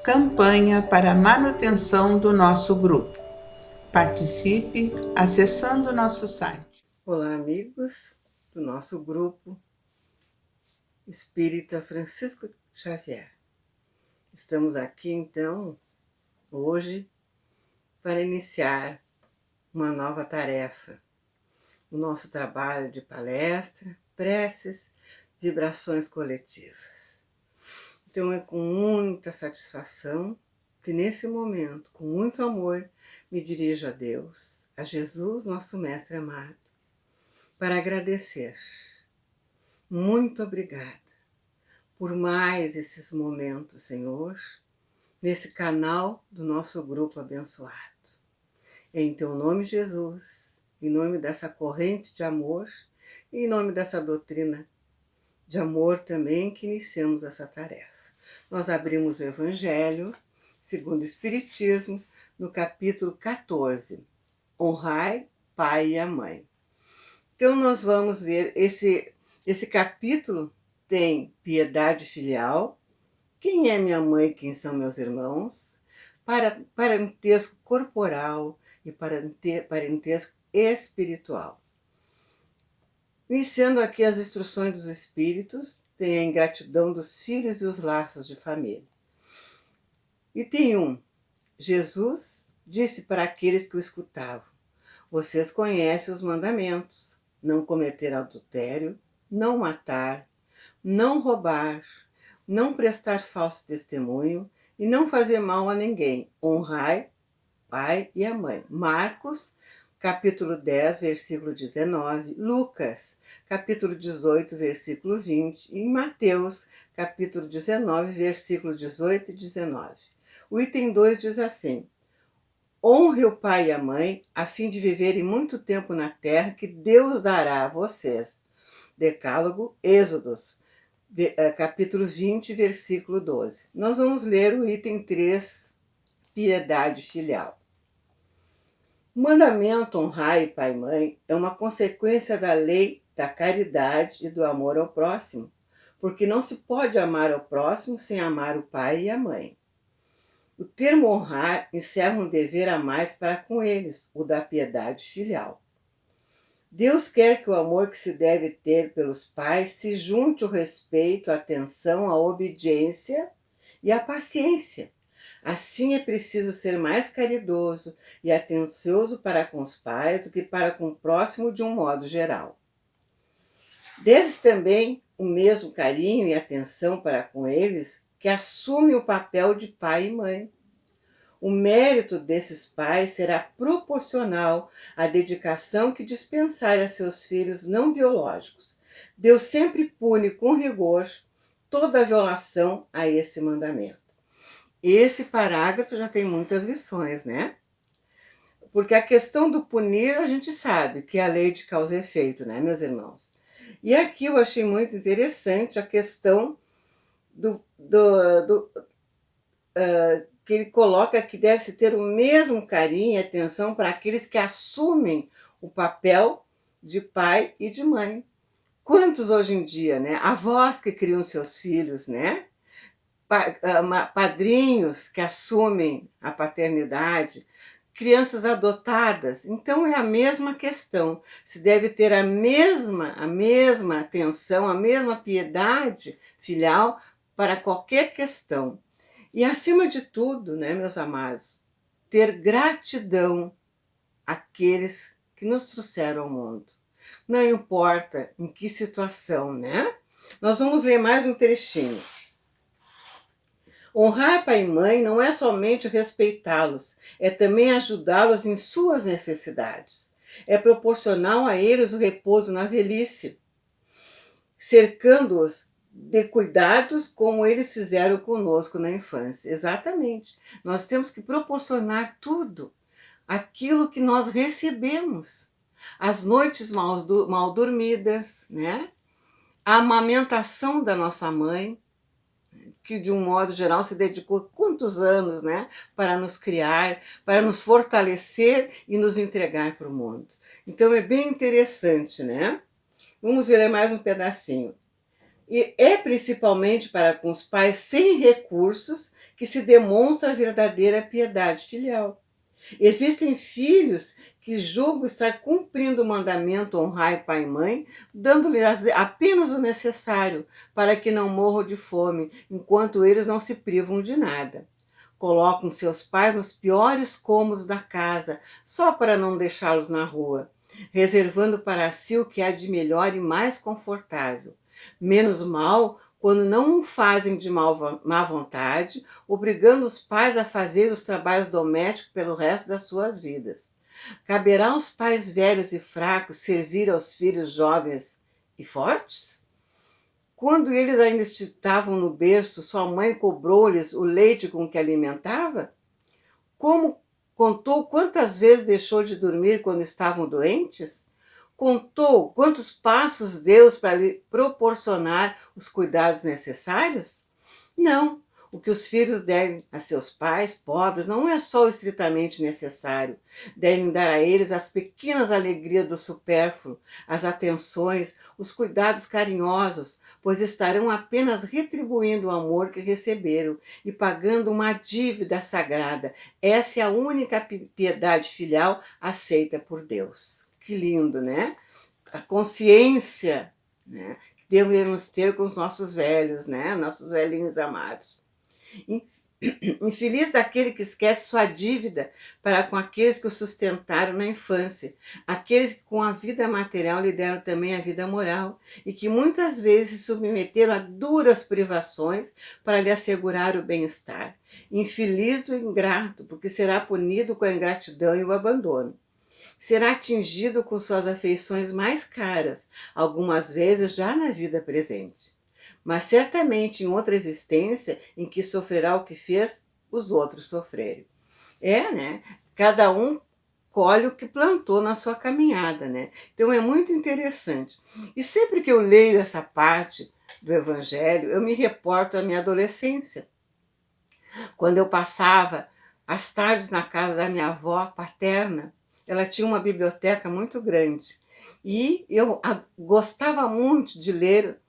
Campanha para a manutenção do nosso grupo. Participe acessando o nosso site. Olá, amigos do nosso grupo Espírita Francisco Xavier. Estamos aqui, então, hoje, para iniciar uma nova tarefa. O nosso trabalho de palestra, preces, vibrações coletivas. Então, é com muita satisfação que, nesse momento, com muito amor, me dirijo a Deus, a Jesus, nosso Mestre amado, para agradecer. Muito obrigada por mais esses momentos, Senhor, nesse canal do nosso grupo abençoado. Em teu nome, Jesus, em nome dessa corrente de amor e em nome dessa doutrina de amor também que iniciamos essa tarefa. Nós abrimos o Evangelho segundo o Espiritismo, no capítulo 14, Honrai Pai e a Mãe. Então nós vamos ver esse capítulo tem piedade filial, quem é minha mãe e quem são meus irmãos, parentesco corporal e parentesco espiritual. Iniciando aqui as instruções dos espíritos, tem a ingratidão dos filhos e os laços de família. E tem Jesus disse para aqueles que o escutavam: vocês conhecem os mandamentos: não cometer adultério, não matar, não roubar, não prestar falso testemunho e não fazer mal a ninguém. Honrai pai e a mãe. Marcos, capítulo 10, versículo 19. Lucas, capítulo 18, versículo 20. E Mateus, capítulo 19, versículo 18 e 19. O item 2 diz assim: honre o pai e a mãe, a fim de viverem muito tempo na terra que Deus dará a vocês. Decálogo, Êxodos, capítulo 20, versículo 12. Nós vamos ler o item 3, piedade filial. O mandamento honrai pai e mãe é uma consequência da lei da caridade e do amor ao próximo, porque não se pode amar ao próximo sem amar o pai e a mãe. O termo honrar encerra um dever a mais para com eles, o da piedade filial. Deus quer que o amor que se deve ter pelos pais se junte ao respeito, à atenção, à obediência e à paciência. Assim é preciso ser mais caridoso e atencioso para com os pais do que para com o próximo de um modo geral. Deve-se também o mesmo carinho e atenção para com eles que assume o papel de pai e mãe. O mérito desses pais será proporcional à dedicação que dispensarem a seus filhos não biológicos. Deus sempre pune com rigor toda violação a esse mandamento. Esse parágrafo já tem muitas lições, né? Porque a questão do punir, a gente sabe que é a lei de causa e efeito, né, meus irmãos? E aqui eu achei muito interessante a questão que ele coloca que deve-se ter o mesmo carinho e atenção para aqueles que assumem o papel de pai e de mãe. Quantos hoje em dia, né? Avós que criam seus filhos, né? Padrinhos que assumem a paternidade, crianças adotadas. Então é a mesma questão. Se deve ter a mesma atenção, a mesma piedade filial para qualquer questão. E acima de tudo, né, meus amados, ter gratidão àqueles que nos trouxeram ao mundo. Não importa em que situação, né? Nós vamos ler mais um trechinho. Honrar pai e mãe não é somente respeitá-los, é também ajudá-los em suas necessidades. É proporcionar a eles o repouso na velhice, cercando-os de cuidados como eles fizeram conosco na infância. Exatamente. Nós temos que proporcionar tudo, aquilo que nós recebemos. As noites mal dormidas, né? A amamentação da nossa mãe, que de um modo geral se dedicou quantos anos, né? Para nos criar, para nos fortalecer e nos entregar para o mundo. Então é bem interessante, né? Vamos ver mais um pedacinho. E é principalmente para com os pais sem recursos que se demonstra a verdadeira piedade filial. Existem filhos que julgam estar cumprindo o mandamento honrar pai e mãe, dando-lhes apenas o necessário para que não morram de fome, enquanto eles não se privam de nada. Colocam seus pais nos piores cômodos da casa, só para não deixá-los na rua, reservando para si o que há de melhor e mais confortável. Menos mal quando não o fazem de má vontade, obrigando os pais a fazer os trabalhos domésticos pelo resto das suas vidas. Caberá aos pais velhos e fracos servir aos filhos jovens e fortes? Quando eles ainda estavam no berço, sua mãe cobrou-lhes o leite com que alimentava? Como contou quantas vezes deixou de dormir quando estavam doentes? Contou quantos passos deu para lhe proporcionar os cuidados necessários? Não. O que os filhos devem a seus pais pobres não é só o estritamente necessário. Devem dar a eles as pequenas alegrias do supérfluo, as atenções, os cuidados carinhosos, pois estarão apenas retribuindo o amor que receberam e pagando uma dívida sagrada. Essa é a única piedade filial aceita por Deus. Que lindo, né? A consciência, né, que devemos ter com os nossos velhos, né? Nossos velhinhos amados. Infeliz daquele que esquece sua dívida para com aqueles que o sustentaram na infância, aqueles que com a vida material lhe deram também a vida moral e que muitas vezes se submeteram a duras privações para lhe assegurar o bem-estar. Infeliz do ingrato, porque será punido com a ingratidão e o abandono. Será atingido com suas afeições mais caras, algumas vezes já na vida presente, mas certamente em outra existência em que sofrerá o que fez os outros sofrerem. Né? Cada um colhe o que plantou na sua caminhada, né? Então é muito interessante. E sempre que eu leio essa parte do Evangelho, eu me reporto à minha adolescência, quando eu passava as tardes na casa da minha avó paterna. Ela tinha uma biblioteca muito grande e eu gostava muito de ler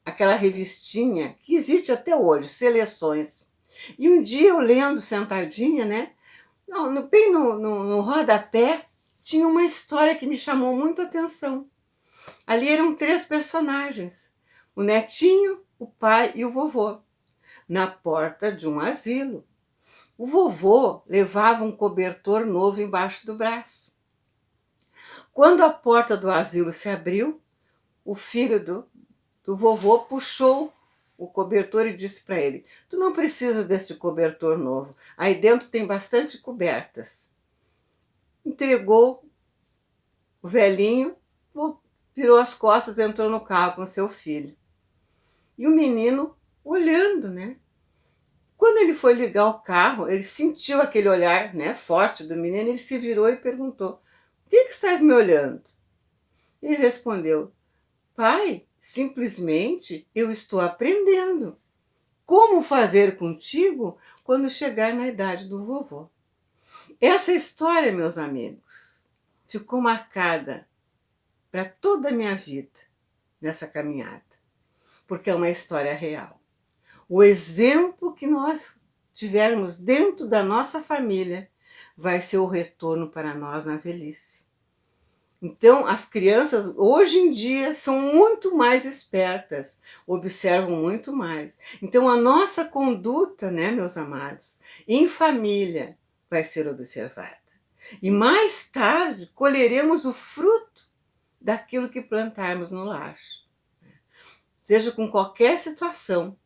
aquela revistinha que existe até hoje, Seleções. E um dia eu lendo sentadinha, né? Bem no rodapé, tinha uma história que me chamou muito a atenção. Ali eram 3 personagens, o netinho, o pai e o vovô, na porta de um asilo. O vovô levava um cobertor novo embaixo do braço. Quando a porta do asilo se abriu, o filho do vovô puxou o cobertor e disse para ele: "Tu não precisa deste cobertor novo, aí dentro tem bastante cobertas." Entregou o velhinho, virou as costas e entrou no carro com seu filho. E o menino olhando, né? Quando ele foi ligar o carro, ele sentiu aquele olhar, né, forte do menino, ele se virou e perguntou: "Por que estás me olhando?" Ele respondeu: "Pai, simplesmente eu estou aprendendo como fazer contigo quando chegar na idade do vovô." Essa história, meus amigos, ficou marcada para toda a minha vida nessa caminhada, porque é uma história real. O exemplo que nós tivermos dentro da nossa família vai ser o retorno para nós na velhice. Então, as crianças, hoje em dia, são muito mais espertas, observam muito mais. Então, a nossa conduta, né, meus amados, em família, vai ser observada. E mais tarde, colheremos o fruto daquilo que plantarmos no lar. Seja com qualquer situação,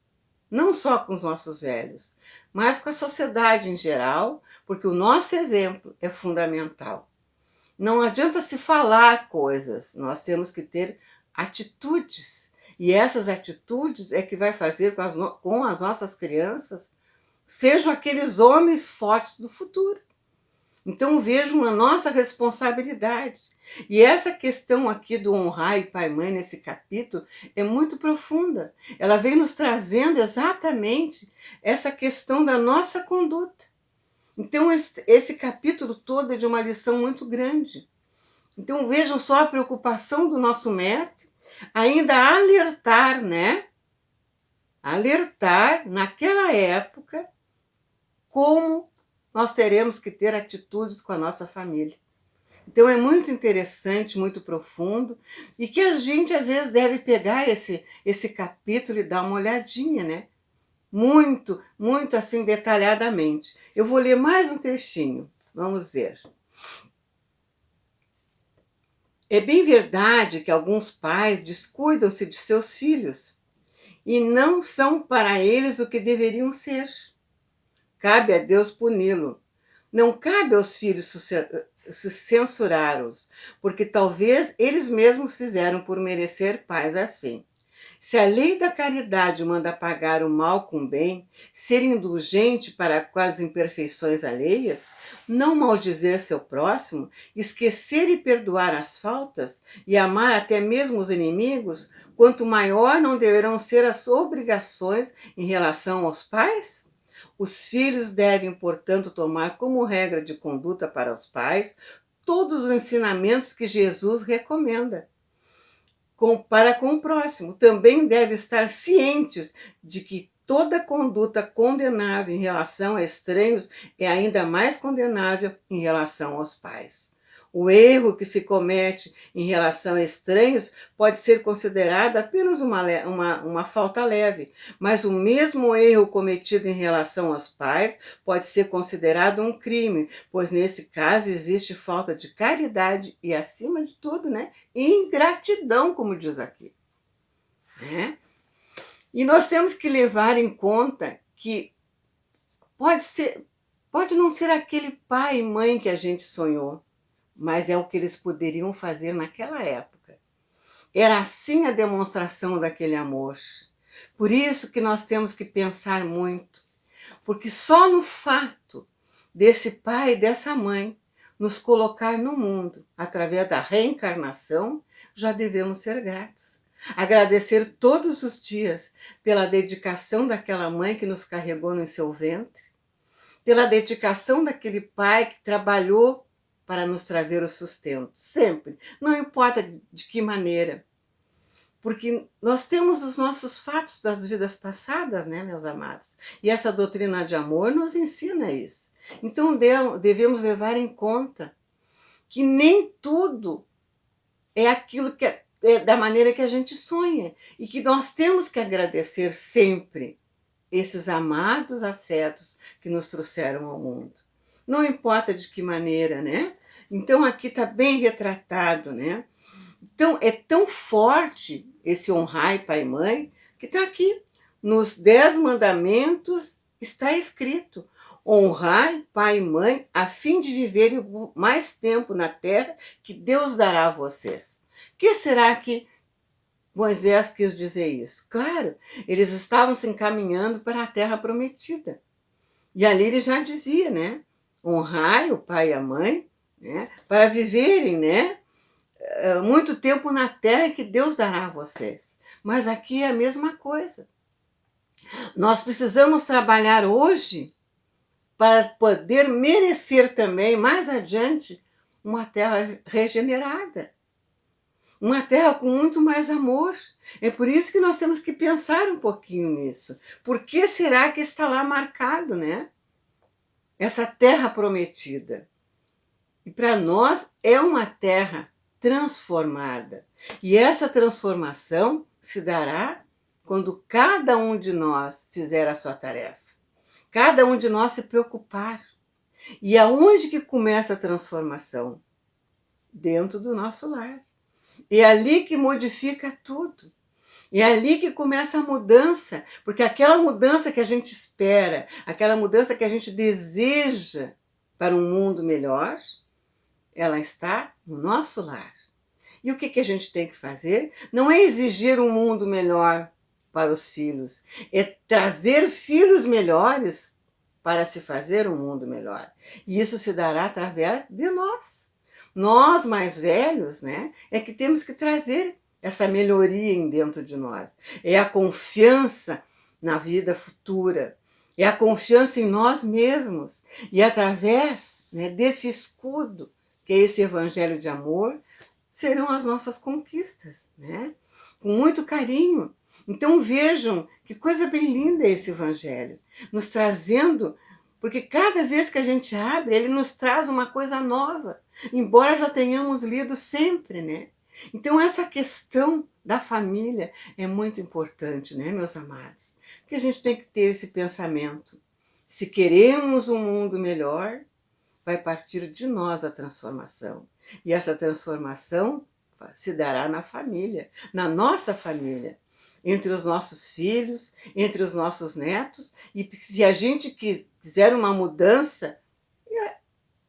não só com os nossos velhos, mas com a sociedade em geral, porque o nosso exemplo é fundamental. Não adianta se falar coisas, nós temos que ter atitudes. E essas atitudes é que vai fazer com as nossas crianças sejam aqueles homens fortes do futuro. Então vejam a nossa responsabilidade. E essa questão aqui do honrar e pai e mãe nesse capítulo é muito profunda. Ela vem nos trazendo exatamente essa questão da nossa conduta. Então esse capítulo todo é de uma lição muito grande. Então vejam só a preocupação do nosso mestre, ainda alertar, né? Alertar naquela época como nós teremos que ter atitudes com a nossa família. Então é muito interessante, muito profundo, e que a gente às vezes deve pegar esse capítulo e dar uma olhadinha, né? Muito, muito assim detalhadamente. Eu vou ler mais um trechinho, vamos ver. É bem verdade que alguns pais descuidam-se de seus filhos e não são para eles o que deveriam ser. Cabe a Deus puni-lo. Não cabe aos filhos censurá-los, porque talvez eles mesmos fizeram por merecer pais assim. Se a lei da caridade manda pagar o mal com o bem, ser indulgente para com as imperfeições alheias, não maldizer seu próximo, esquecer e perdoar as faltas e amar até mesmo os inimigos, quanto maior não deverão ser as obrigações em relação aos pais? Os filhos devem, portanto, tomar como regra de conduta para os pais todos os ensinamentos que Jesus recomenda para com o próximo. Também deve estar cientes de que toda conduta condenável em relação a estranhos é ainda mais condenável em relação aos pais. O erro que se comete em relação a estranhos pode ser considerado apenas uma falta leve, mas o mesmo erro cometido em relação aos pais pode ser considerado um crime, pois nesse caso existe falta de caridade e, acima de tudo, né, ingratidão, como diz aqui. Né? E nós temos que levar em conta que pode não ser aquele pai e mãe que a gente sonhou, mas é o que eles poderiam fazer naquela época. Era assim a demonstração daquele amor. Por isso que nós temos que pensar muito, porque só no fato desse pai e dessa mãe nos colocar no mundo através da reencarnação, já devemos ser gratos. Agradecer todos os dias pela dedicação daquela mãe que nos carregou no seu ventre, pela dedicação daquele pai que trabalhou para nos trazer o sustento, sempre, não importa de que maneira. Porque nós temos os nossos fatos das vidas passadas, né, meus amados? E essa doutrina de amor nos ensina isso. Então devemos levar em conta que nem tudo é aquilo que é da maneira que a gente sonha. E que nós temos que agradecer sempre esses amados afetos que nos trouxeram ao mundo. Não importa de que maneira, né? Então aqui está bem retratado, né? Então é tão forte esse honrai pai e mãe que está aqui. Nos 10 mandamentos está escrito: honrai pai e mãe a fim de viverem mais tempo na terra que Deus dará a vocês. Que será que Moisés quis dizer isso? Claro, eles estavam se encaminhando para a terra prometida. E ali ele já dizia, né? Honrai o pai e a mãe, né? Para viverem, né? Muito tempo na terra que Deus dará a vocês. Mas aqui é a mesma coisa. Nós precisamos trabalhar hoje para poder merecer também, mais adiante, uma terra regenerada. Uma terra com muito mais amor. É por isso que nós temos que pensar um pouquinho nisso. Por que será que está lá marcado, né? Essa terra prometida. E para nós é uma terra transformada. E essa transformação se dará quando cada um de nós fizer a sua tarefa. Cada um de nós se preocupar. E aonde que começa a transformação? Dentro do nosso lar. É ali que modifica tudo. É ali que começa a mudança, porque aquela mudança que a gente espera, aquela mudança que a gente deseja para um mundo melhor, ela está no nosso lar. E o que a gente tem que fazer? Não é exigir um mundo melhor para os filhos, é trazer filhos melhores para se fazer um mundo melhor. E isso se dará através de nós. Nós, mais velhos, né, é que temos que trazer essa melhoria dentro de nós. É a confiança na vida futura, é a confiança em nós mesmos. E através, né, desse escudo, que é esse evangelho de amor, serão as nossas conquistas, né? com muito carinho. Então vejam que coisa bem linda é esse Evangelho, nos trazendo, porque cada vez que a gente abre, ele nos traz uma coisa nova, embora já tenhamos lido sempre, né? Então essa questão da família é muito importante, né, meus amados? Que a gente tem que ter esse pensamento. Se queremos um mundo melhor, vai partir de nós a transformação. E essa transformação se dará na família, na nossa família, entre os nossos filhos, entre os nossos netos. E se a gente quiser uma mudança, é a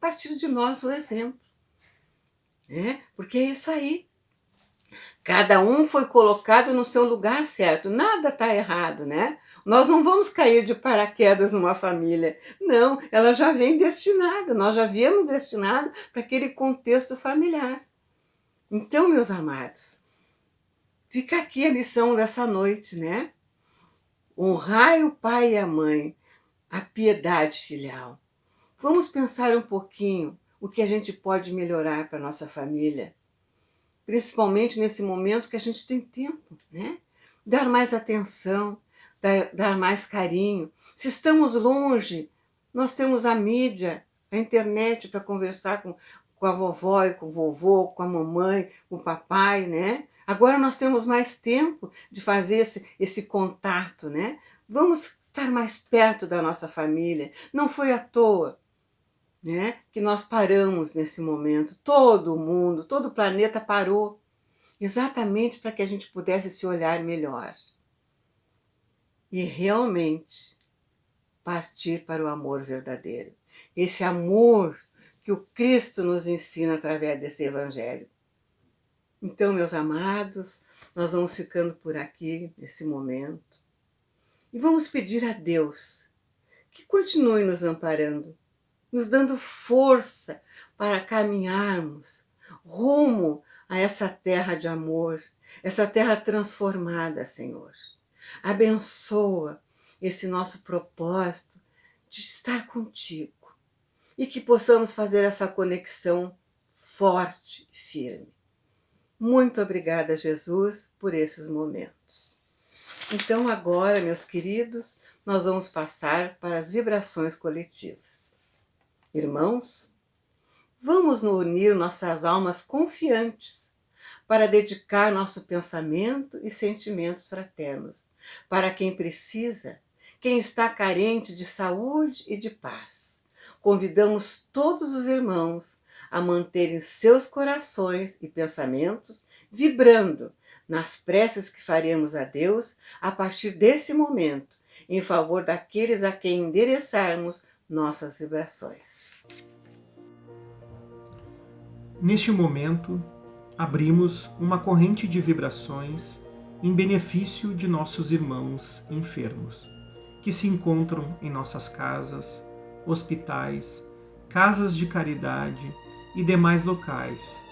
partir de nós o exemplo. Né? Porque é isso aí. Cada um foi colocado no seu lugar certo. Nada está errado, né? Nós não vamos cair de paraquedas numa família. Não, ela já vem destinada. Nós já viemos destinado para aquele contexto familiar. Então, meus amados, fica aqui a lição dessa noite, né? Honrai o pai e a mãe, a piedade filial. Vamos pensar um pouquinho o que a gente pode melhorar para a nossa família. Principalmente nesse momento que a gente tem tempo, né? Dar mais atenção, dar mais carinho. Se estamos longe, nós temos a mídia, a internet para conversar com a vovó e com o vovô, com a mamãe, com o papai, né? Agora nós temos mais tempo de fazer esse contato, né? Vamos estar mais perto da nossa família. Não foi à toa, né, que nós paramos nesse momento. Todo mundo, todo o planeta parou, exatamente para que a gente pudesse se olhar melhor e realmente partir para o amor verdadeiro. Esse amor que o Cristo nos ensina através desse Evangelho. Então, meus amados, nós vamos ficando por aqui nesse momento e vamos pedir a Deus que continue nos amparando, nos dando força para caminharmos rumo a essa terra de amor, essa terra transformada, Senhor. Abençoa esse nosso propósito de estar contigo e que possamos fazer essa conexão forte e firme. Muito obrigada, Jesus, por esses momentos. Então agora, meus queridos, nós vamos passar para as vibrações coletivas. Irmãos, vamos nos unir nossas almas confiantes para dedicar nosso pensamento e sentimentos fraternos para quem precisa, quem está carente de saúde e de paz. Convidamos todos os irmãos a manterem seus corações e pensamentos vibrando nas preces que faremos a Deus a partir desse momento, em favor daqueles a quem endereçarmos nossas vibrações. Neste momento, abrimos uma corrente de vibrações em benefício de nossos irmãos enfermos, que se encontram em nossas casas, hospitais, casas de caridade e demais locais,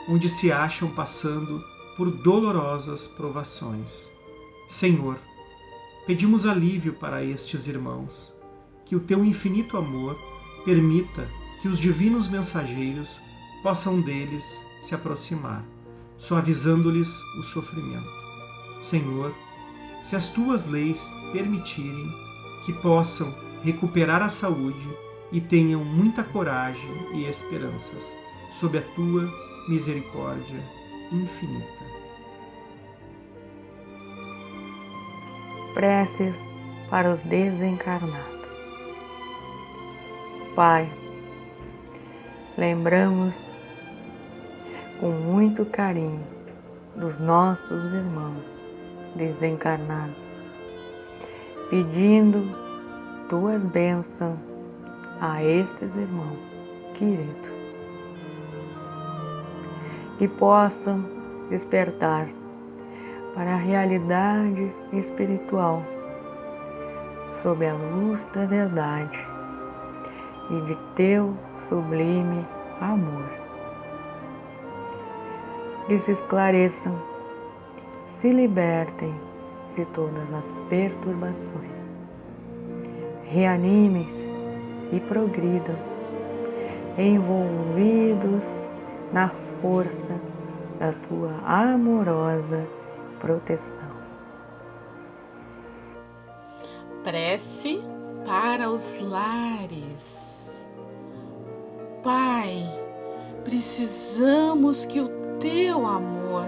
onde se acham passando por dolorosas provações. Senhor, pedimos alívio para estes irmãos, que o teu infinito amor permita que os divinos mensageiros possam deles se aproximar, suavizando-lhes o sofrimento. Senhor, se as tuas leis permitirem, que possam recuperar a saúde e tenham muita coragem e esperanças, sob a tua misericórdia infinita. Preces para os desencarnados. Pai, lembramos com muito carinho dos nossos irmãos desencarnados, pedindo tuas bênçãos a estes irmãos queridos, que possam despertar para a realidade espiritual sob a luz da verdade e de teu sublime amor. Que se esclareçam, se libertem de todas as perturbações, reanimem-se e progridam, envolvidos na força da tua amorosa proteção. Prece para os lares. Pai, precisamos que o teu amor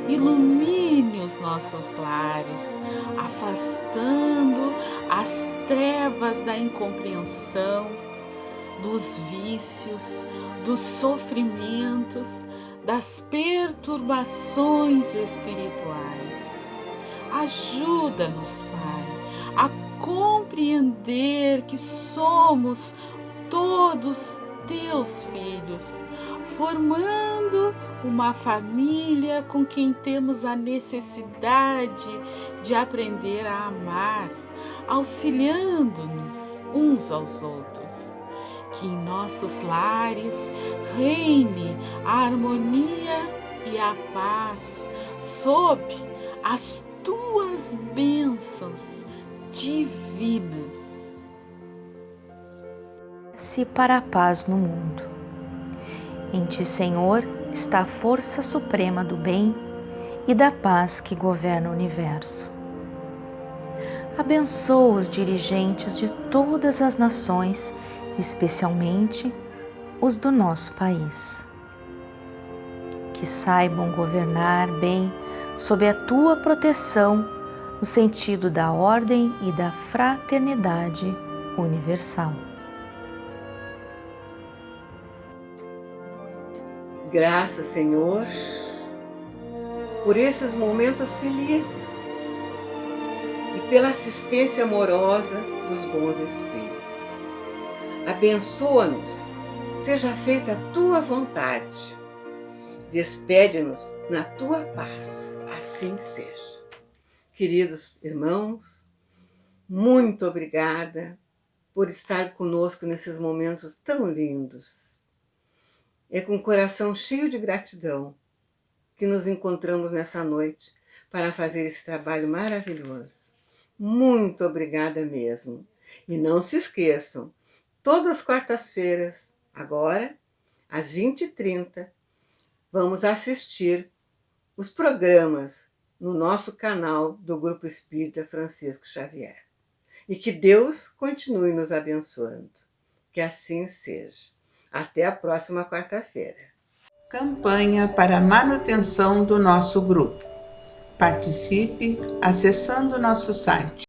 ilumine os nossos lares, afastando as trevas da incompreensão, dos vícios, dos sofrimentos, das perturbações espirituais. Ajuda-nos, Pai, a compreender que somos todos teus filhos, formando uma família com quem temos a necessidade de aprender a amar, auxiliando-nos uns aos outros. Que em nossos lares reine a harmonia e a paz sob as tuas bênçãos divinas. Se para a paz no mundo. Em ti, Senhor, está a força suprema do bem e da paz que governa o universo. Abençoa os dirigentes de todas as nações, especialmente os do nosso país. Que saibam governar bem sob a tua proteção, no sentido da ordem e da fraternidade universal. Graças, Senhor, por esses momentos felizes e pela assistência amorosa dos bons espíritos. Abençoa-nos, seja feita a tua vontade. Despede-nos na tua paz, assim seja. Queridos irmãos, muito obrigada por estar conosco nesses momentos tão lindos. É com o coração cheio de gratidão que nos encontramos nessa noite para fazer esse trabalho maravilhoso. Muito obrigada mesmo. E não se esqueçam, todas as quartas-feiras, agora, às 20h30, vamos assistir os programas no nosso canal do Grupo Espírita Francisco Xavier. E que Deus continue nos abençoando. Que assim seja. Até a próxima quarta-feira. Campanha para a manutenção do nosso grupo. Participe acessando nosso site